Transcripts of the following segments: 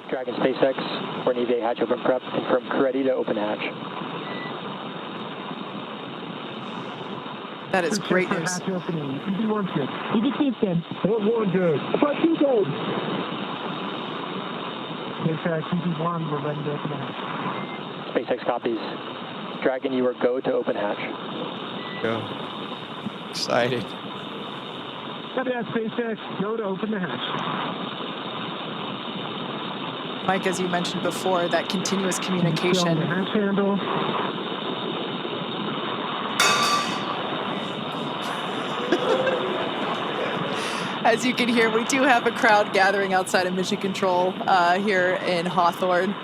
Dragon SpaceX, we're in EVA hatch open prep. Confirm crew ready to open hatch. That is great news. Hatch opening. EV1 good. EV2 good. EV1 good. EV2 good. SpaceX EV1, we're ready to open the hatch. SpaceX copies. Dragon, you are go to open hatch. Go. Excited. Copy that, SpaceX. Go to open the hatch. Mike, as you mentioned before, that continuous communication. The hatch handle. As you can hear, we do have a crowd gathering outside of Mission Control here in Hawthorne.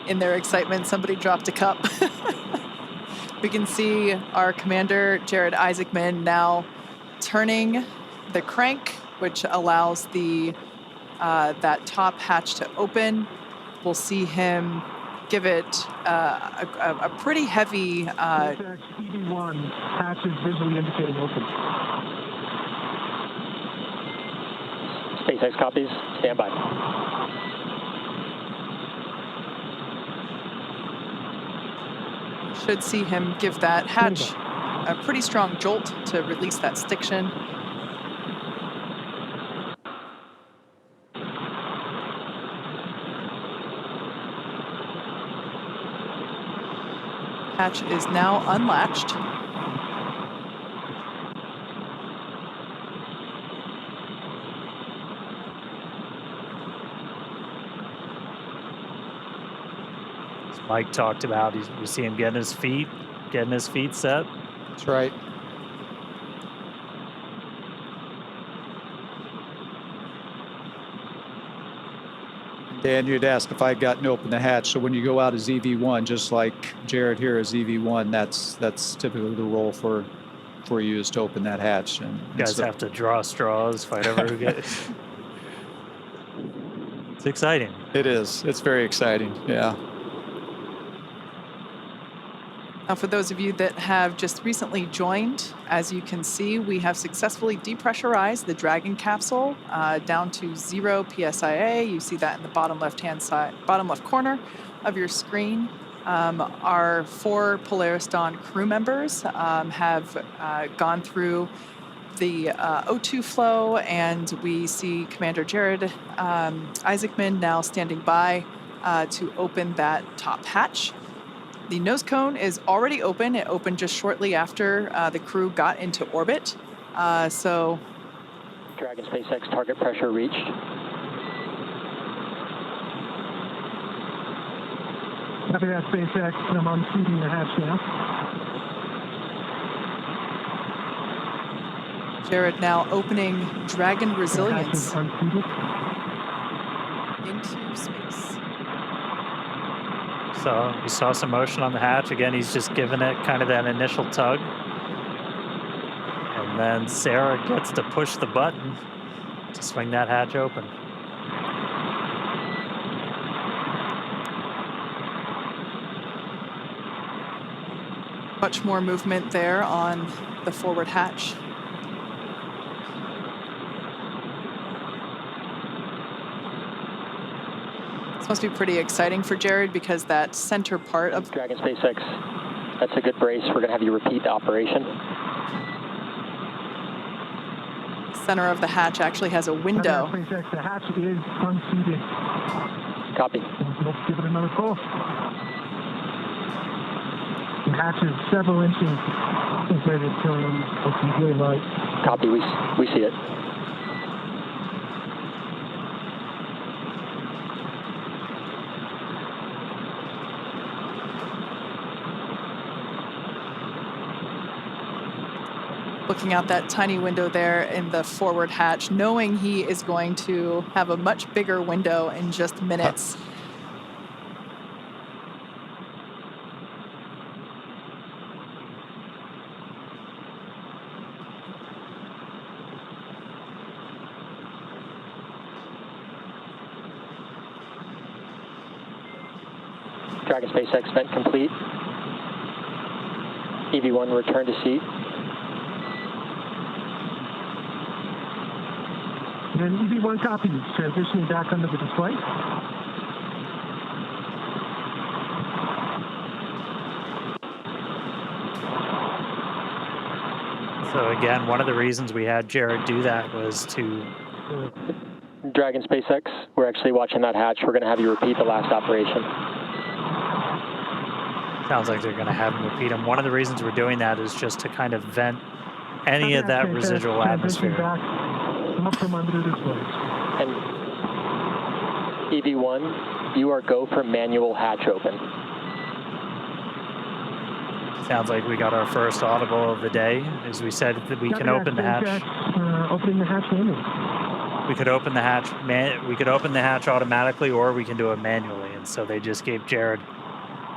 In their excitement, somebody dropped a cup. We can see our Commander Jared Isaacman now turning the crank, which allows the that top hatch to open. We'll see him give it a pretty heavy. SpaceX EV1 hatch is visually indicating open. SpaceX copies. Stand by. Should see him give that hatch a pretty strong jolt to release that stiction. Hatch is now unlatched. Mike talked about, you see him getting his feet set. That's right. Dan, you'd asked if I'd gotten open the hatch. So when you go out as EV1, just like Jared here as EV1, that's typically the role for you is to open that hatch. And you guys have to draw straws, fight over who gets. It's exciting. It is. It's very exciting. Yeah. Now, for those of you that have just recently joined, as you can see, we have successfully depressurized the Dragon capsule down to 0 PSIA. You see that in the bottom left corner of your screen. Our 4 Polaris Dawn crew members have gone through the O2 flow, and we see Commander Jared Isaacman now standing by to open that top hatch. The nose cone is already open. It opened just shortly after the crew got into orbit. So, Dragon SpaceX target pressure reached. Copy that, SpaceX. I'm unseating the hatch now. Jared now opening Dragon resilience into space. So we saw some motion on the hatch. Again, he's just giving it kind of that initial tug. And then Sarah gets to push the button to swing that hatch open. Much more movement there on the forward hatch. Must be pretty exciting for Jared because that center part of Dragon SpaceX, that's a good brace. We're going to have you repeat the operation. Center of the hatch actually has a window. SpaceX, the hatch is unseated. Copy. Let's give it another call. The hatch is several inches insulated from OCD light. Copy. We see it. Looking out that tiny window there in the forward hatch, knowing he is going to have a much bigger window in just minutes. Dragon SpaceX vent complete. EV1 return to seat. And EV1 copies, transitioning back under the display. So again, one of the reasons we had Jared do that was to... Dragon SpaceX, we're actually watching that hatch. We're going to have you repeat the last operation. Sounds like they're going to have him repeat them. One of the reasons we're doing that is just to kind of vent any of that residual atmosphere. Back up from under the display. And EV1, you are go for manual hatch open. Sounds like we got our first audible of the day. As we said, that we can open the hatch. Opening the hatch manually. We could open the hatch. We could open the hatch automatically, or we can do it manually. And so they just gave Jared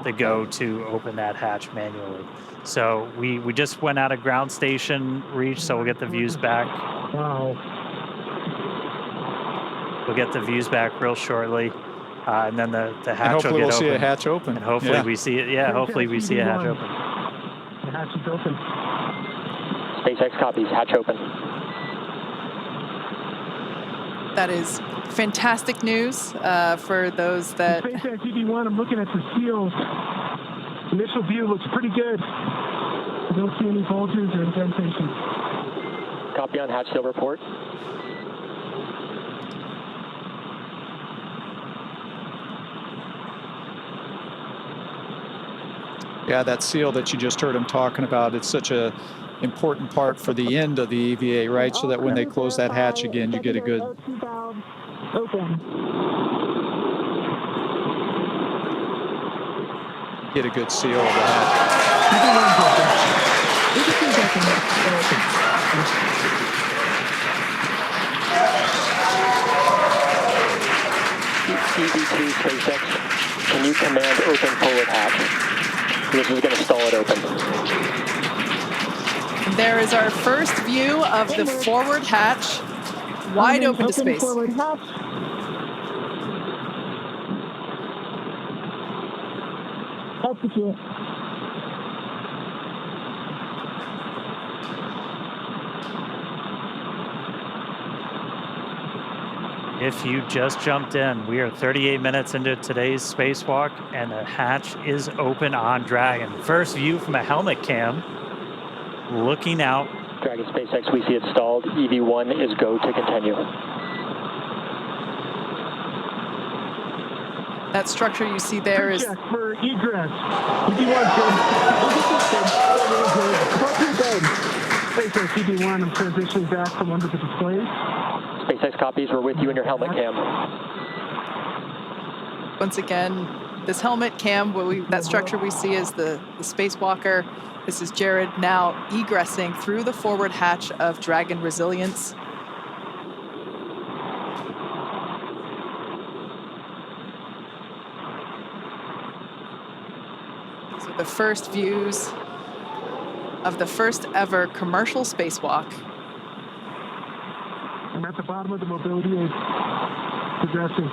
the go to open that hatch manually. So we just went out of ground station reach, so we'll get the views back. Wow. We'll get the views back real shortly. And then the hatch will get open. Hopefully we'll see a hatch open. And hopefully we see it. Yeah, hopefully we see a hatch open. The hatch is open. SpaceX copies, hatch open. That is fantastic news for those that... SpaceX EV1, I'm looking at the seals. Initial view looks pretty good. I don't see any bulges or indentations. Copy on hatch seal report. Yeah, that seal that you just heard him talking about, it's such a important part for the end of the EVA, right? So that when they close that hatch again, you get a good... Get a good seal of the hatch. EV2 SpaceX, can you command open forward hatch? This is going to stall it open. There is our first view of the forward hatch, wide open to space. Forward hatch. Execute. If you just jumped in, we are 38 minutes into today's spacewalk, and the hatch is open on Dragon. First view from a helmet cam, looking out. Dragon SpaceX, we see it stalled. EV1 is go to continue. That structure you see there is... Check for egress. EV1 good. SpaceX EV1, I'm transitioning back from under the displays. SpaceX copies, we're with you in your helmet cam. Once again, this helmet cam, that structure we see is the spacewalker. This is Jared now egressing through the forward hatch of Dragon Resilience. These are the first views of the first ever commercial spacewalk. I'm at the bottom of the mobility aid, progressing.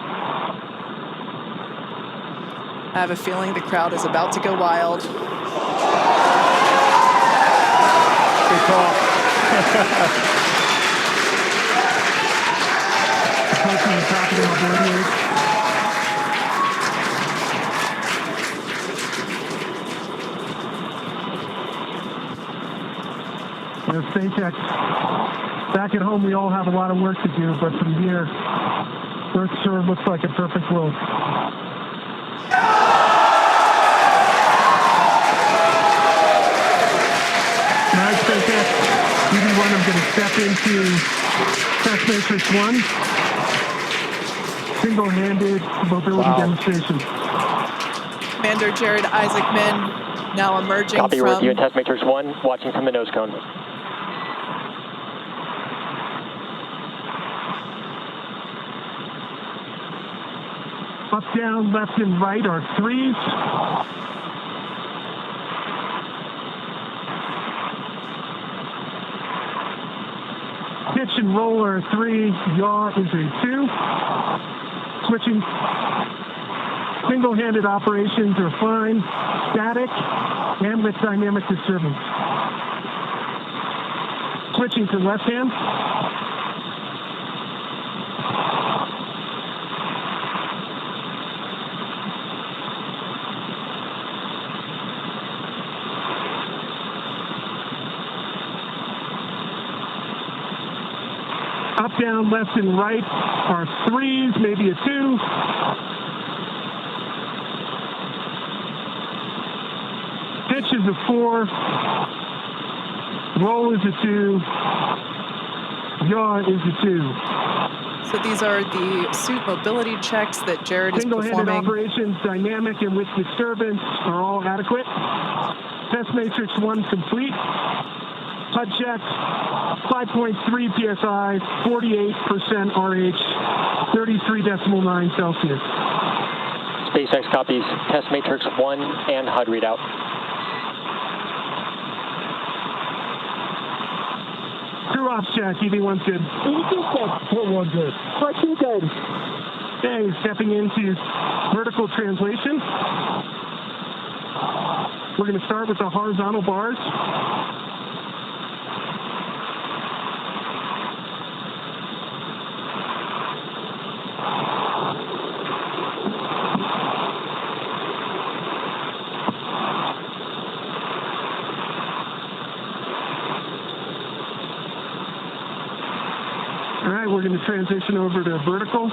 I have a feeling the crowd is about to go wild. Good call. Approaching the top of the mobility aid. SpaceX, back at home we all have a lot of work to do, but from here, Earth sure looks like a perfect world. Alright, SpaceX, EV1, I'm going to step into test matrix 1. Single-handed mobility demonstration. Commander Jared Isaacman now emerging Copy, from... we're with you in test matrix 1, watching from the nose cone. Up, down, left, and right are 3s. Pitch and roll are 3. Yaw is a 2. Switching. Single-handed operations are fine. Static and with dynamic disturbance. Switching to left hand. Up, down, left, and right are 3s, maybe a 2. Pitch is a 4. Roll is a 2. Yaw is a 2. So these are the suit mobility checks that Jared is Single-handed performing. operations, dynamic and with disturbance are all adequate. Test matrix 1 complete. HUD check, 5.3 psi, 48% RH, 33.9 Celsius. SpaceX copies test matrix 1 and HUD readout. Crew ops check, EV1's good. EV2's good. Port1 good. Port2 good. Okay, stepping into vertical translation. We're going to start with the horizontal bars. All right, we're going to transition over to vertical.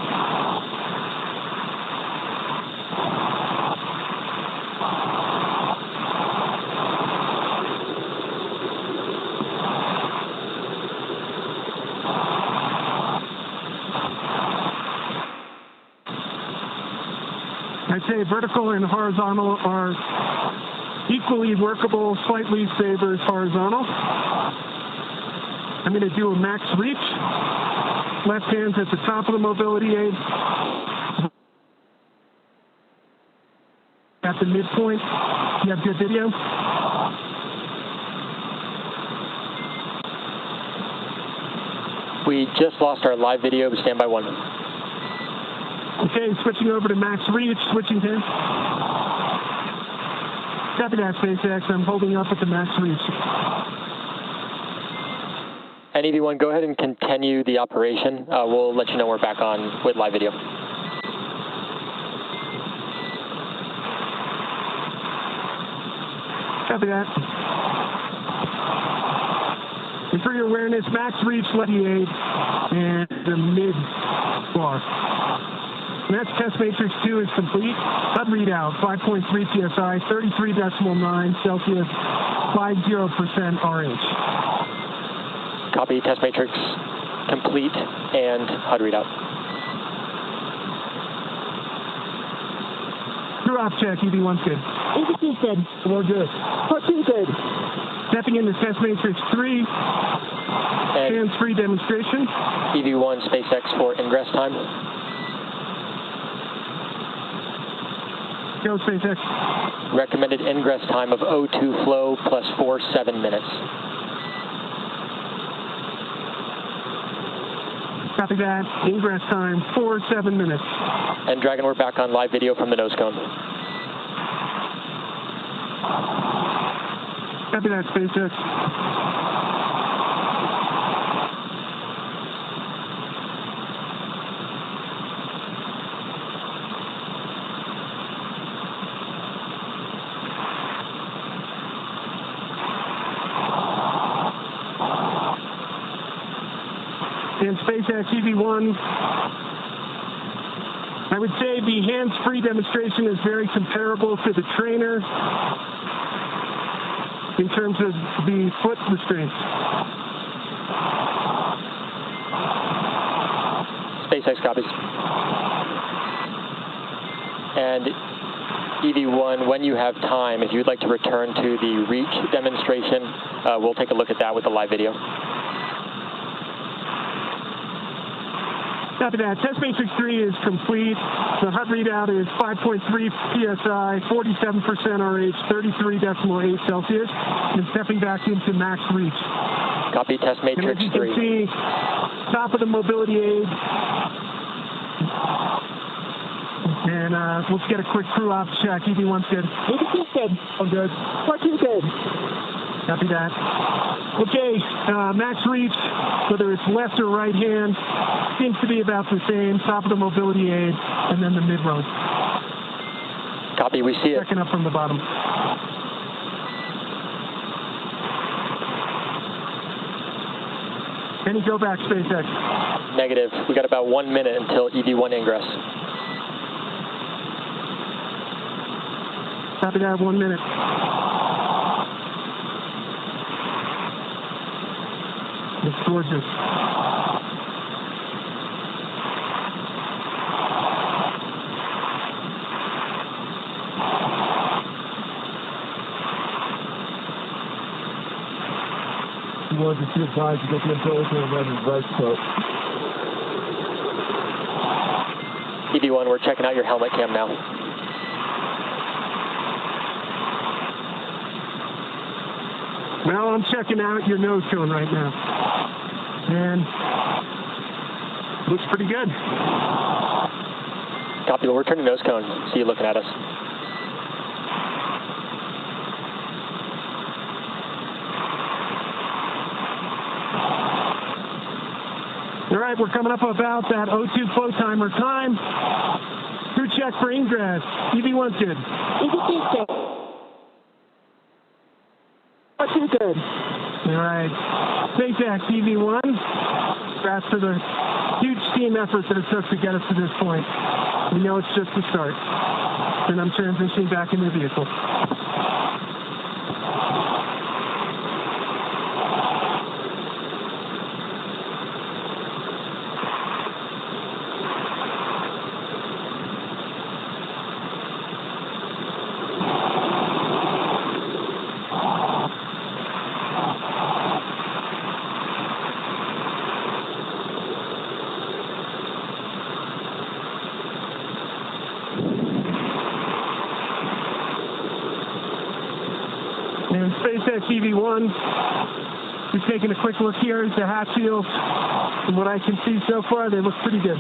I'd say vertical and horizontal are equally workable, slightly favors horizontal. I'm going to do a max reach. Left hand's at the top of the mobility aid. At the midpoint. You have good video? We just lost our live video, but stand by 1. Okay, switching over to max reach, switching hands. Copy that, SpaceX. I'm holding up at the max reach. And EV1, go ahead and continue the operation. We'll let you know we're back on with live video. Copy that. And for your awareness, max reach, levy aid, and the mid bar. And that's test matrix 2 is complete. HUD readout, 5.3 psi, 33.9 Celsius, 50% RH. Copy, test matrix complete and HUD readout. Crew op check, EV1's good. EV2's good. We're good. Port2 good. Stepping into test matrix 3, And hands-free demonstration. EV1 SpaceX for ingress time. Go, SpaceX. Recommended ingress time of O2 flow plus 7 minutes. Copy that. Ingress time, 7 minutes. And Dragon, we're back on live video from the nose cone. Copy that, SpaceX. And SpaceX EV1, I would say the hands-free demonstration is very comparable to the trainer in terms of the foot restraints. SpaceX copies. And EV1, when you have time, if you'd like to return to the reach demonstration, we'll take a look at that with the live video. Copy that. Test matrix 3 is complete. The HUD readout is 5.3 psi, 47% RH, 33.8 Celsius, and stepping back into max reach. Copy, test And matrix as you 3. can see, top of the mobility aid. And let's get a quick crew ops check. EV1's good. EV2's good. I'm good. Port2 good. Copy that. Okay, max reach, whether it's left or right hand, seems to be about the same. Top of the mobility aid, and then the mid-road. Copy, we see it. Checking up from the bottom. Any go back, SpaceX? Negative. We got about 1 minute until EV1 ingress. Copy that, 1 minute. It's gorgeous. You wanted to see the size to get the umbilical and then right foot. EV1, we're checking out your helmet cam now. Well, I'm checking out your nose cone right now. And looks pretty good. Copy, we're turning nose cone. See you looking at us. All right, we're coming up about that O2 flow timer time. Crew check for ingress. EV1's good. EV2's good. O2's good. All right. SpaceX EV1. Congrats for the huge team effort that it took to get us to this point. We know it's just the start. And I'm transitioning back into the vehicle. And SpaceX EV1, just taking a quick look here at the hatch seals. From what I can see so far, they look pretty good.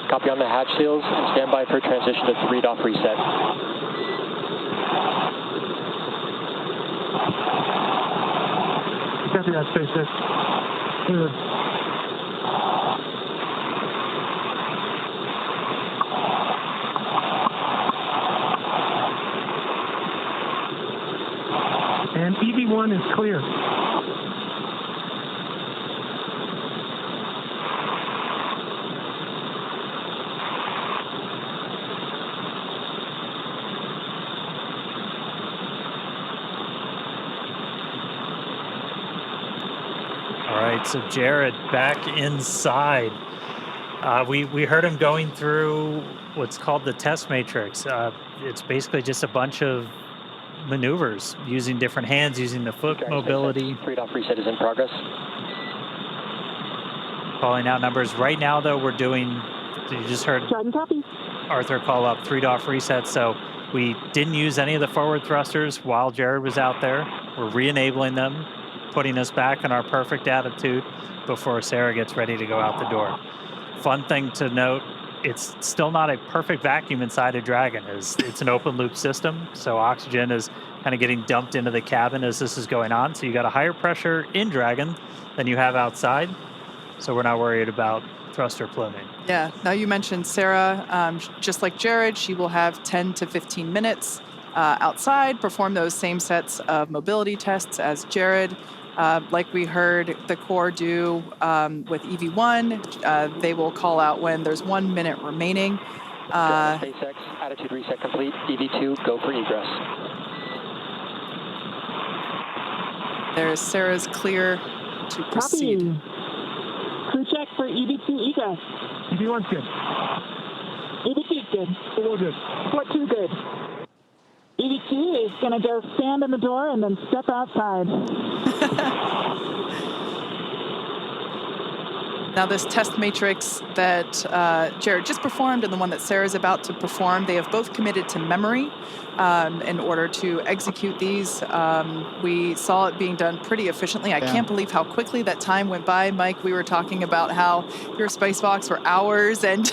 Copy on the hatch seals and stand by for transition to 3-off reset. Copy that, SpaceX. Good. And EV1 is clear. All right, so Jared back inside. We heard him going through what's called the test matrix. It's basically just a bunch of maneuvers using different hands, using the foot mobility. 3-off reset is in progress. Calling out numbers. Right now, though, we're doing, you just heard Copy. Arthur call up 3-off reset, so we didn't use any of the forward thrusters while Jared was out there. We're re-enabling them, putting us back in our perfect attitude before Sarah gets ready to go out the door. Fun thing to note, it's still not a perfect vacuum inside a Dragon. It's an open loop system, so oxygen is kind of getting dumped into the cabin as this is going on. So you got a higher pressure in Dragon than you have outside, so we're not worried about thruster pluming. Yeah, now you mentioned Sarah, just like Jared, she will have 10 to 15 minutes outside, perform those same sets of mobility tests as Jared. Like we heard the Corps do with EV1, they will call out when there's 1 minute remaining. SpaceX, attitude reset complete. EV2, go for egress. There's Sarah's clear to proceed. Copy. Crew check for EV2 egress. EV1's good. EV2's good. All good. Port 2 good. EV2 is going to go stand in the door and then step outside. Now this test matrix that Jared just performed and the one that Sarah's about to perform, they have both committed to memory in order to execute these. We saw it being done pretty efficiently. I can't believe how quickly that time went by. Mike, we were talking about how your spacewalks were hours and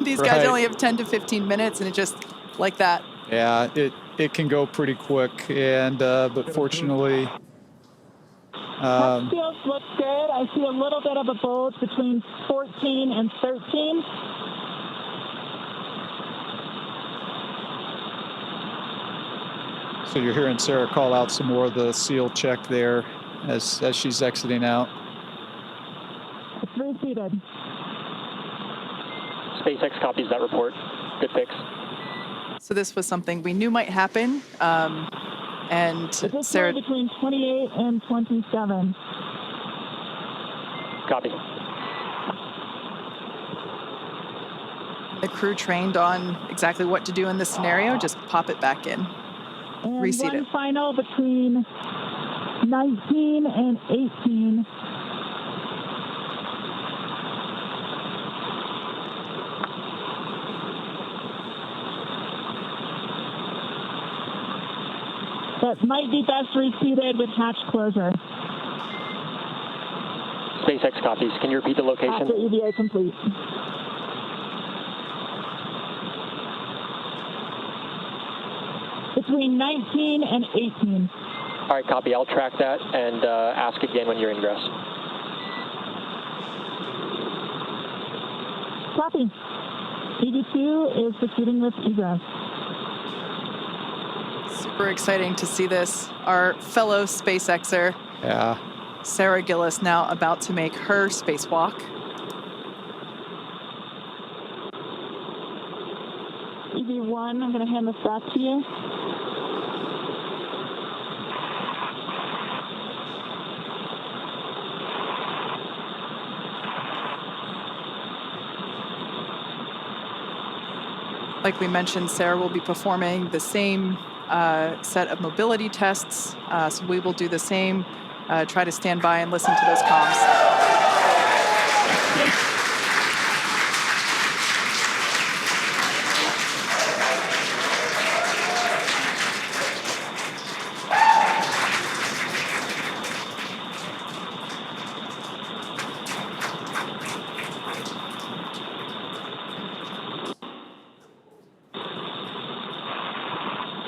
these guys only have 10 to 15 minutes and it just like that. Yeah, it can go pretty quick, and but fortunately, Seals look good. I see a little bit of a bulge between 14 and 13. so you're hearing Sarah call out some more of the seal check there as she's exiting out. reseated. SpaceX copies that report. Good fix. So this was something we knew might happen. And It is Sarah, between 28 and 27. Copy. the crew trained on exactly what to do in this scenario. Just pop it back in. And Reseat one it. final between 19 and 18. That might be best reseated with hatch closure. SpaceX copies. Can you repeat the location? After EVA complete. Between 19 and 18. All right, copy. I'll track that and ask again when you're ingress. Copy. EV2 is proceeding with egress. Super exciting to see this. Our fellow SpaceXer, Yeah. Sarah Gillis, now about to make her spacewalk. EV1, I'm going to hand this back to you. Like we mentioned, Sarah will be performing the same set of mobility tests. So we will do the same. Try to stand by and listen to those comms.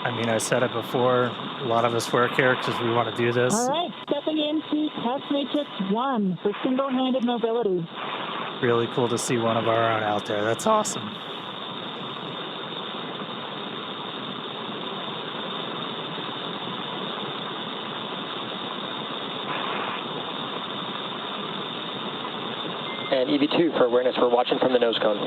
I mean, I said it before, a lot of us work here because we want to do this. All right, stepping into test matrix 1 for single-handed mobility. Really cool to see one of our own out there. That's awesome. And EV2 for awareness, we're watching from the nose cone.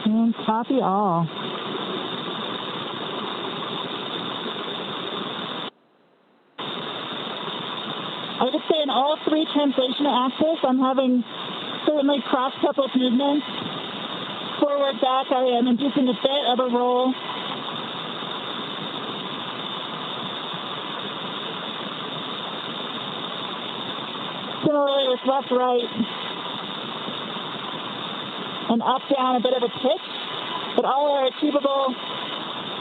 And copy all. I would say in all three translation axes, I'm having certainly cross-coupled movements. Forward, back, I am inducing a bit of a roll. Similarly with left, right, and up, down, a bit of a pitch, but all are achievable.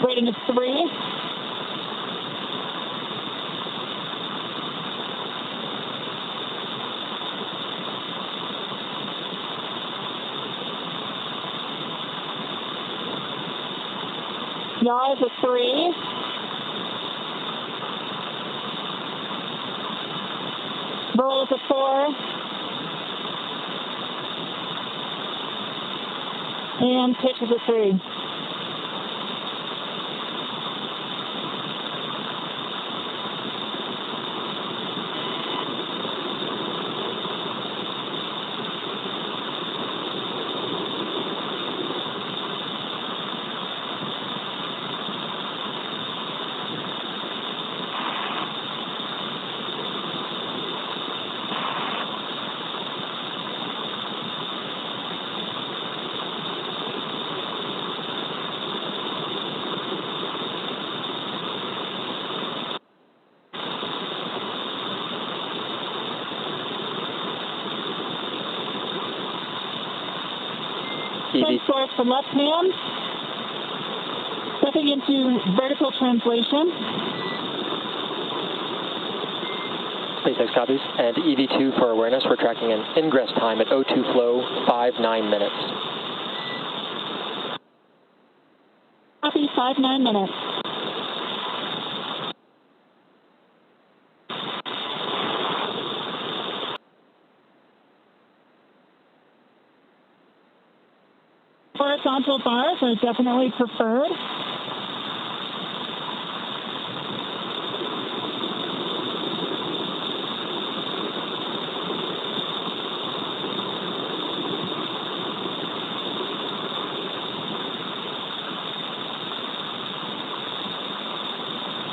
Rating is 3. Yaw is a 3. Roll is a 4. And pitch is a 3. Source from left hand. Stepping into vertical translation. SpaceX copies. And EV2 for awareness, we're tracking an ingress time at O2 flow, 5-9 minutes. Copy, 5-9 minutes. horizontal bars are definitely preferred.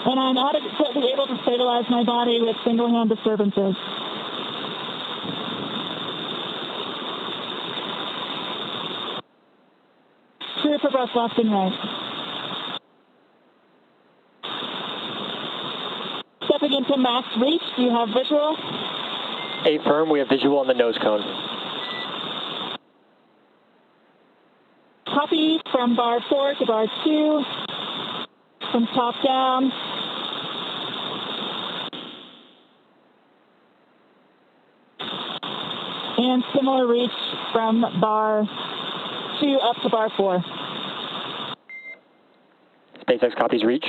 And I'm adequately able to stabilize my body with single-hand disturbances. Clear for both left and right. Stepping into max reach, do you have visual? Affirm, we have visual on the nose cone. Copy from bar 4 to bar 2, from top down. And similar reach from bar 2 up to bar 4. SpaceX copies reach.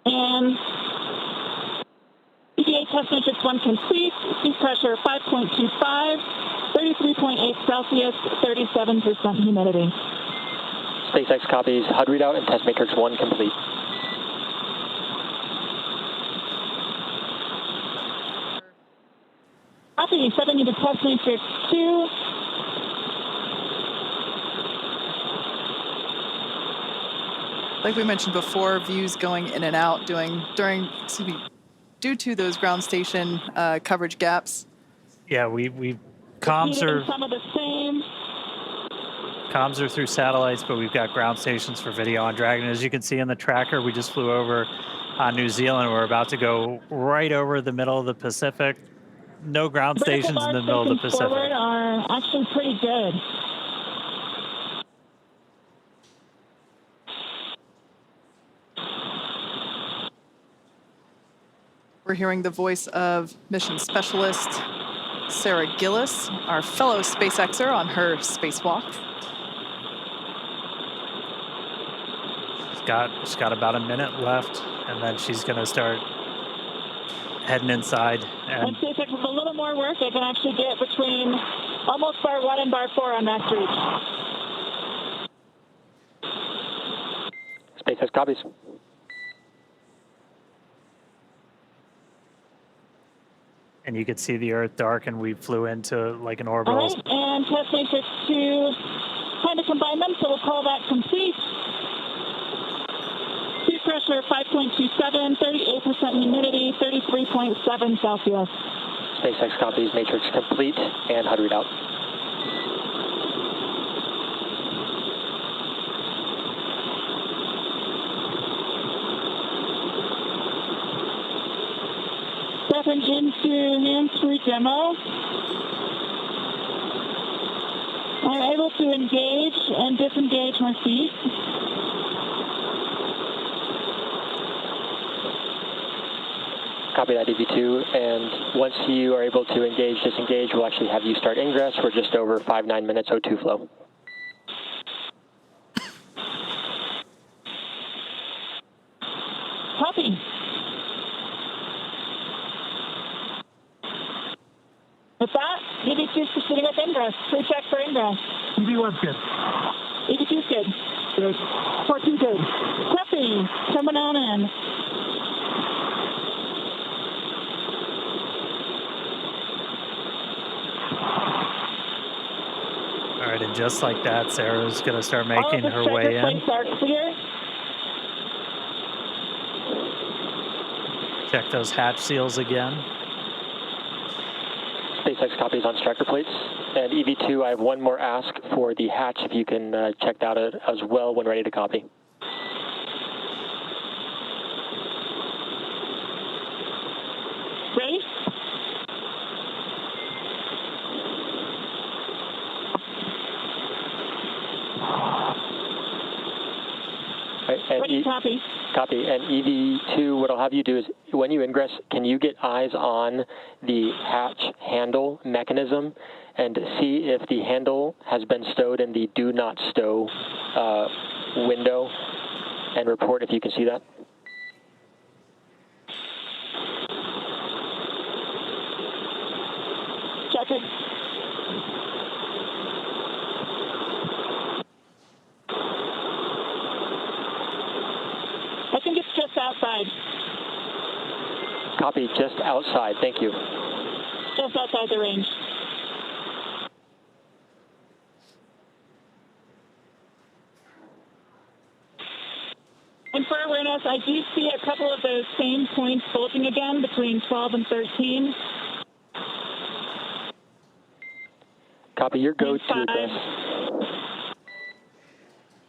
And EVA test matrix 1 complete. Seat pressure 5.25, 33.8 Celsius, 37% humidity. SpaceX copies HUD readout and test matrix 1 complete. Copy, setting into test matrix 2. Like we mentioned before, views going in and out due to those ground station coverage gaps. Yeah, we comms are Some of the same. comms are through satellites, but we've got ground stations for video on Dragon. As you can see in the tracker, we just flew over New Zealand. We're about to go right over the middle of the Pacific. No ground stations in the middle of the Pacific. Forward are actually pretty good. We're hearing the voice of mission specialist Sarah Gillis, our fellow SpaceXer on her spacewalk. She's got about a minute left, and then she's going to start heading inside. And SpaceX with a little more work, they can actually get between almost bar 1 and bar 4 on max reach. SpaceX copies. And you could see the Earth dark, and we flew into like an orbital. All right, and test matrix 2, trying to combine them, so we'll call that complete. Seat pressure 5.27, 38% humidity, 33.7 Celsius. SpaceX copies matrix complete and HUD readout. Stepping into hands-free demo. I'm able to engage and disengage my feet. Copy that, EV2. And once you are able to engage, disengage, we'll actually have you start ingress. We're just over 5-9 minutes O2 flow. Copy. With that, EV2 is proceeding with ingress. Pre-check for ingress. EV1's good. EV2's good. Good. 14 good. Copy. Coming on in. All right, and just like that, Sarah's going to start making her way in. Are clear. Check those hatch seals again. SpaceX copies on striker plates. And EV2, I have one more ask for the hatch, if you can check that out as well when ready to copy. Ready? Right, and Ready, copy. Copy. And EV2, what I'll have you do is, when you ingress, can you get eyes on the hatch handle mechanism and see if the handle has been stowed in the do not stow window, and report if you can see that? Check it. outside. Copy, just outside. Thank you. Just outside the range. And for awareness, I do see a couple of those same points bulging again between 12 and 13. Copy, your go to address.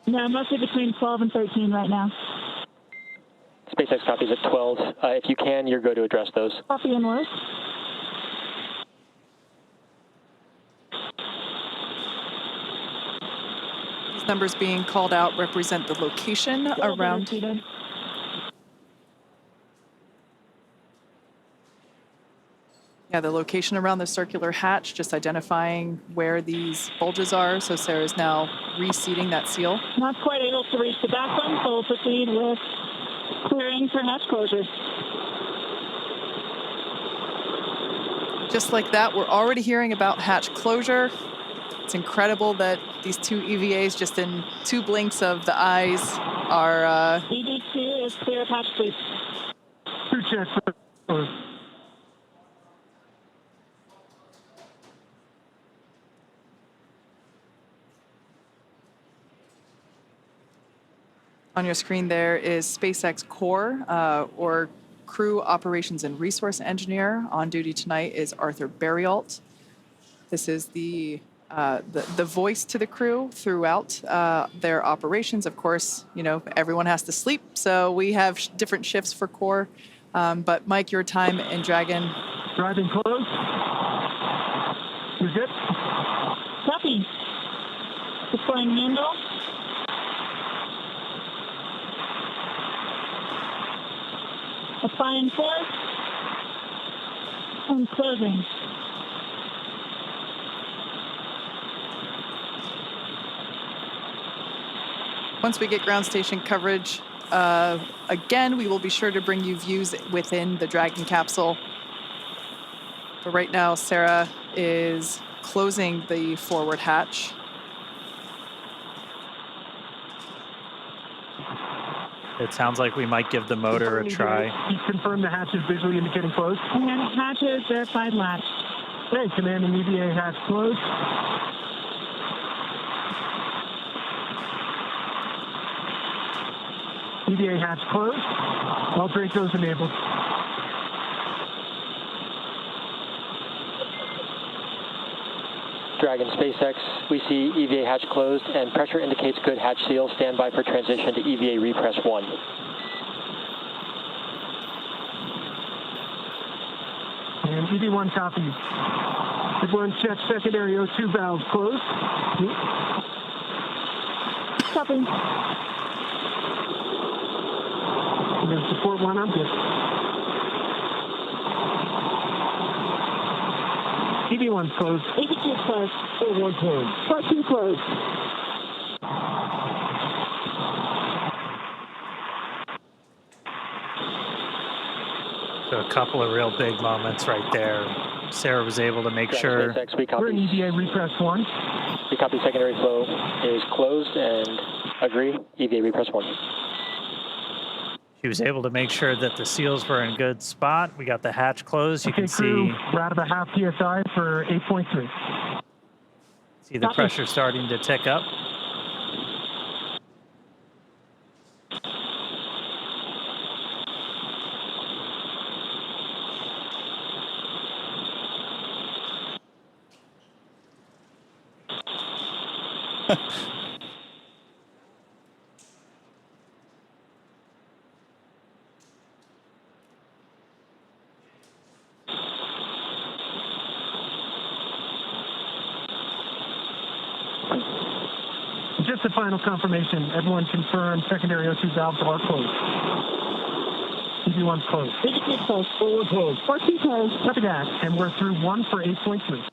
No, mostly between 12 and 13 right now. SpaceX copies at 12. If you can, your go to address those. Copy and work. These numbers being called out represent the location around. Yeah, the location around the circular hatch, just identifying where these bulges are. So Sarah's now reseating that seal. Not quite able to reach the back one, so we'll proceed with clearing for hatch closure. Just like that, we're already hearing about hatch closure. It's incredible that these two EVAs, just in 2 blinks of the eyes, are... ED2 is clear of hatch, please. 2 checks. On your screen there is SpaceX Core, or Crew Operations and Resource Engineer. On duty tonight is Arthur Berrialt. This is the voice to the crew throughout their operations. Of course, you know, everyone has to sleep, so we have different shifts for Core. But Mike, your time in Dragon. Driving close. You're good? Copy. Deploying handle. Applying force. And closing. Once we get ground station coverage, again, we will be sure to bring you views within the Dragon capsule. But right now, Sarah is closing the forward hatch. It sounds like we might give the motor a try. Confirm the hatch is visually indicating closed. And hatch is verified latch. Hey, commanding EVA hatch closed. EVA hatch closed. All Dracos enabled. Dragon SpaceX, we see EVA hatch closed and pressure indicates good hatch seal. Stand by for transition to EVA repress 1. And EV1 copies. Everyone check secondary O2 valve closed. Copy. And then support 1, I'm good. EV1 closed. EV2 closed. 4-1 closed. 4-2 closed. So a couple of real big moments right there. Sarah was able to make sure. SpaceX, we We're in copy. EVA repress 1. We copy secondary flow is closed and agree. EVA repress 1. She was able to make sure that the seals were in good spot. We got the hatch closed. You Okay, can crew, see we're out of a half PSI for 8.3. the pressure starting to tick up. Just a final confirmation. Everyone confirm secondary O2 valves are closed. EV1's closed. EV2 closed. 4-1 closed. 4-2 closed. Copy that. And we're through 1 for 8.3.